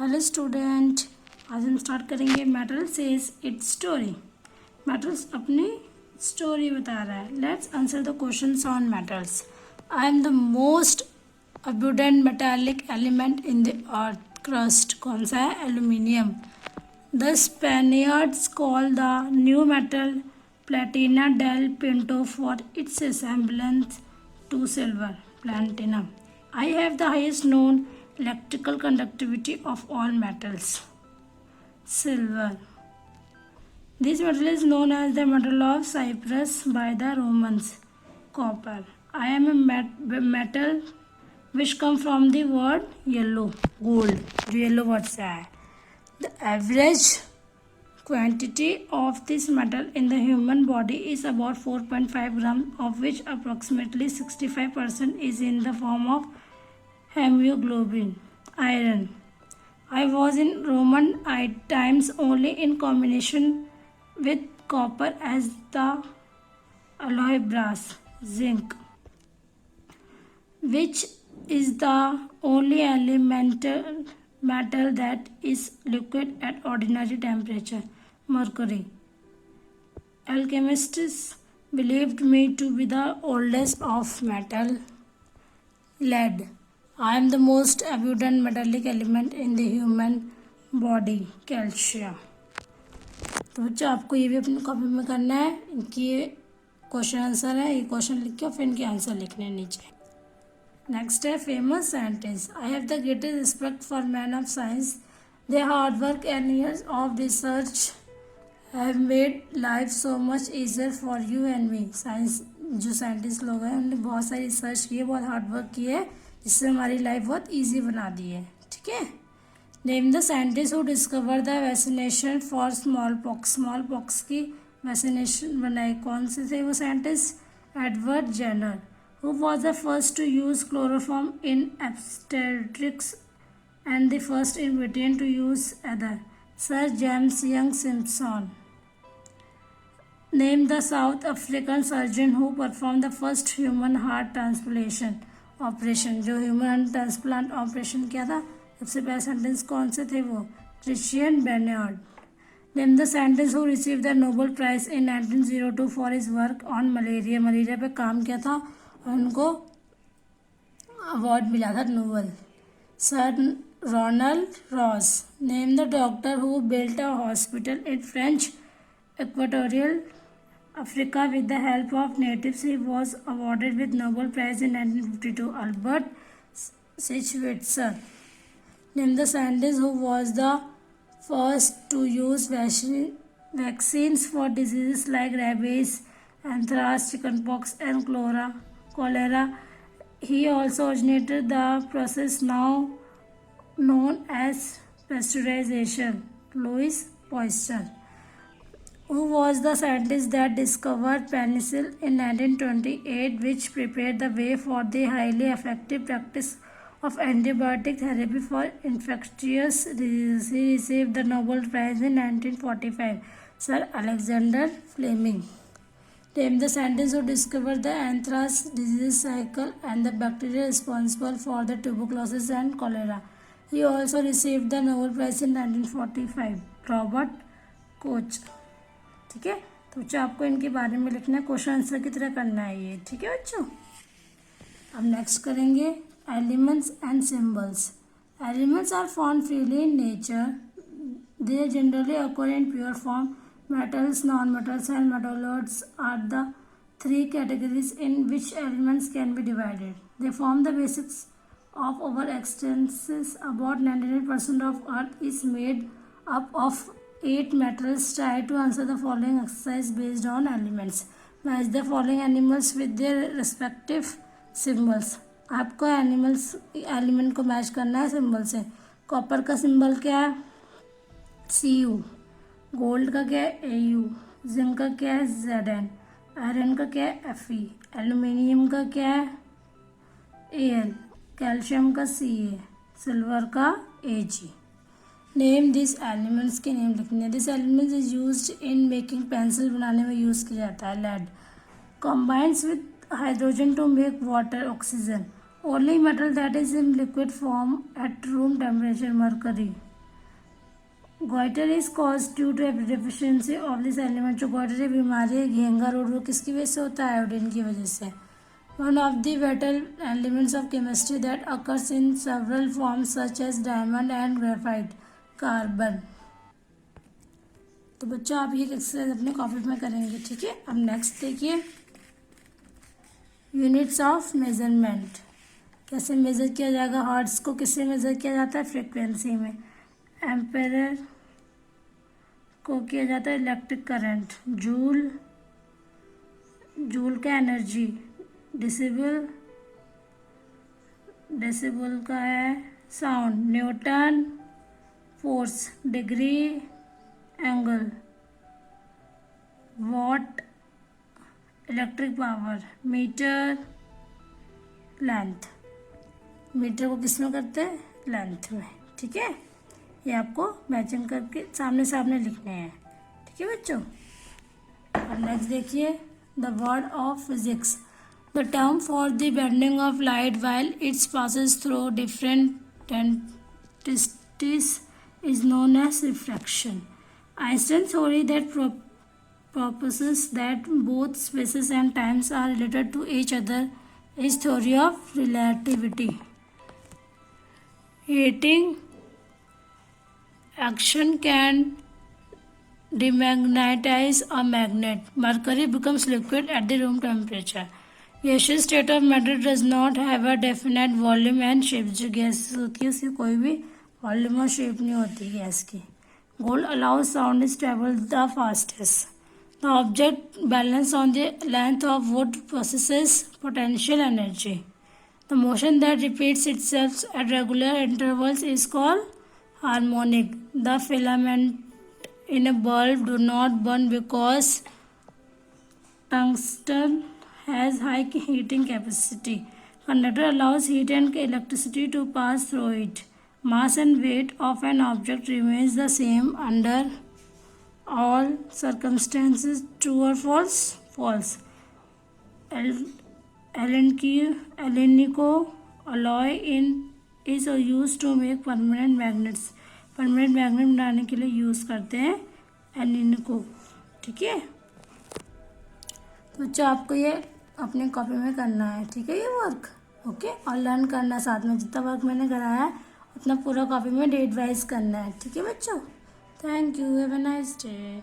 Hello student, आज हम start करेंगे metal says its story. Metals अपनी स्टोरी बता रहा है। Let's answer the questions on metals. I am the most abundant metallic element in the earth crust. कौन सा है? Aluminium. The Spaniards call the new metal platina del Pinto for its resemblance to silver, platinum. I have the highest known electrical conductivity of all metals, silver. This metal is known as the metal of Cyprus by the Romans, copper. I am a metal which come from the word yellow, gold, जो yellow word से है. The average quantity of this metal in the human body is about 4.5 grams, of which approximately 65% is in the form of hemoglobin, iron. I was in Roman times only in combination with copper as the alloy brass, zinc, which is the only elemental metal that is liquid at ordinary temperature, mercury. Alchemists believed me to be the oldest of metal, lead. I am the most abundant metallic element in the human body, calcium. तो बच्चों, आपको ये भी अपनी copy में करना है। इनकी ये क्वेश्चन आंसर है, ये क्वेश्चन लिख के फिर इनके आंसर लिखने नीचे। नेक्स्ट है famous scientist. I have the greatest respect for man of science. There hard work and years of research have made life so much easier for you and me. Science जो scientist लोग हैं उन्होंने बहुत सारी research की है, बहुत hard work की है, जिससे हमारी लाइफ बहुत ईजी बना दी है। ठीक है। Name the scientist who discover the vaccination for smallpox. Smallpox की वैक्सीनेशन बनाई। कौन से थे वो scientist? Edward Jenner. Who was the first to use chloroform in obstetrics and the first in Britain to use ether? Sir James Young Simpson. Name the South African surgeon who performed the first human heart transplantation operation. जो human transplant operation किया था, सबसे पहले sentence कौन से थे वो? Christian Bernard. Name the scientist who received the Nobel Prize in 1902 for his work on malaria. Malaria पे काम किया था और उनको अवार्ड मिला था Nobel. Sir Ronald Ross. Name the doctor who built a hospital in French Equatorial Africa with the help of natives. He was awarded with Nobel prize in 1952। Albert Schweitzer. Name the scientist who was the first to use vaccines for diseases like rabies, anthrax, chickenpox and cholera. He also originated the process now known as pasteurization. Louis Pasteur. Who was the scientist that discovered penicillin in 1928, which prepared the way for the highly effective practice of antibiotic therapy for infectious diseases? He received the Nobel Prize in 1945. Sir Alexander Fleming. Name the scientist who discovered the anthrax disease cycle and the bacteria responsible for the tuberculosis and cholera. He also received the Nobel Prize in 1945. Robert Koch. ठीक है। तो बच्चों, आपको इनके बारे में लिखना है, क्वेश्चन आंसर की तरह करना है ये। ठीक है बच्चों। अब नेक्स्ट करेंगे elements and symbols. Elements are found freely in nature. They generally occur in pure form. Metals, non-metals and metalloids are the three categories in which elements can be divided. They form the basics of our existence. About 99% of Earth is made up of 8 metals. Try to answer the following exercise based on elements. Match the following animals with their respective symbols. आपको element को match करना है symbol से। Copper का symbol क्या है? Cu। Gold का क्या है? Au। जिंक का क्या है? Zn। आयरन का क्या है? Fe। एल्यूमिनियम का क्या है? Al। कैल्शियम का Ca। सिल्वर का Ag। नेम दिस एलिमेंट्स के नेम लिखने हैं। This elements is used in making pencil बनाने में यूज़ किया जाता है। Lead combines with hydrogen to make water, oxygen. Only metal that is in liquid form at room temperature, mercury. Goitre is cause due to deficiency of this element. जो goitre की बीमारी है, घेंगा रोग, वो किसकी वजह से होता है? आयोडीन की वजह से। One of the vital elements of chemistry that occurs in several forms such as diamond and graphite, carbon. तो बच्चों आप ये एक्सरसाइज अपने कॉपी में करेंगे, ठीक है। अब नेक्स्ट देखिए, यूनिट्स ऑफ मेजरमेंट। कैसे मेज़र किया जाएगा? हर्ट्ज को किससे मेज़र किया जाता है? फ्रीक्वेंसी में। एम्पेयर को किया जाता है इलेक्ट्रिक करंट। जूल, जूल का एनर्जी। डेसिबल, डेसिबल का है sound. Newton force, degree angle. Watt electric power. Metre length. Metre को किस में करते हैं? लेंथ में, ठीक है। ये आपको मैचिंग करके सामने सामने लिखने हैं, ठीक है बच्चों। अब नेक्स्ट देखिए, the word of physics. The term for the bending of light while it's passes through different entities is known as refraction. Einstein's theory that proposes that both spaces and times are related to each other is theory of relativity. Heating action can demagnetize a magnet. Mercury becomes liquid at the room temperature. Gaseous state of matter does not have a definite volume and shape. जो gas होती है उसकी कोई भी volume और shape नहीं होती gas की. Gold allows sound is travel the fastest. The object balance on the length of wood possesses potential energy. The motion that repeats itself at regular intervals is called harmonic. The filament in a bulb do not burn because tungsten has high heating capacity. Conductor allows heat and electricity to pass through it. Mass and weight of an object remains the same under all circumstances. True or false? False. Alnico alloy is used to make permanent magnets. Permanent magnet बनाने के लिए use करते हैं एलिनिको, ठीक है। तो बच्चों आपको ये अपने कॉपी में करना है, ठीक है, ये वर्क, ओके। और लर्न करना साथ में, जितना वर्क मैंने कराया है उतना पूरा कॉपी में डेट वाइज करना है, ठीक है बच्चों। Thank you, have a nice day.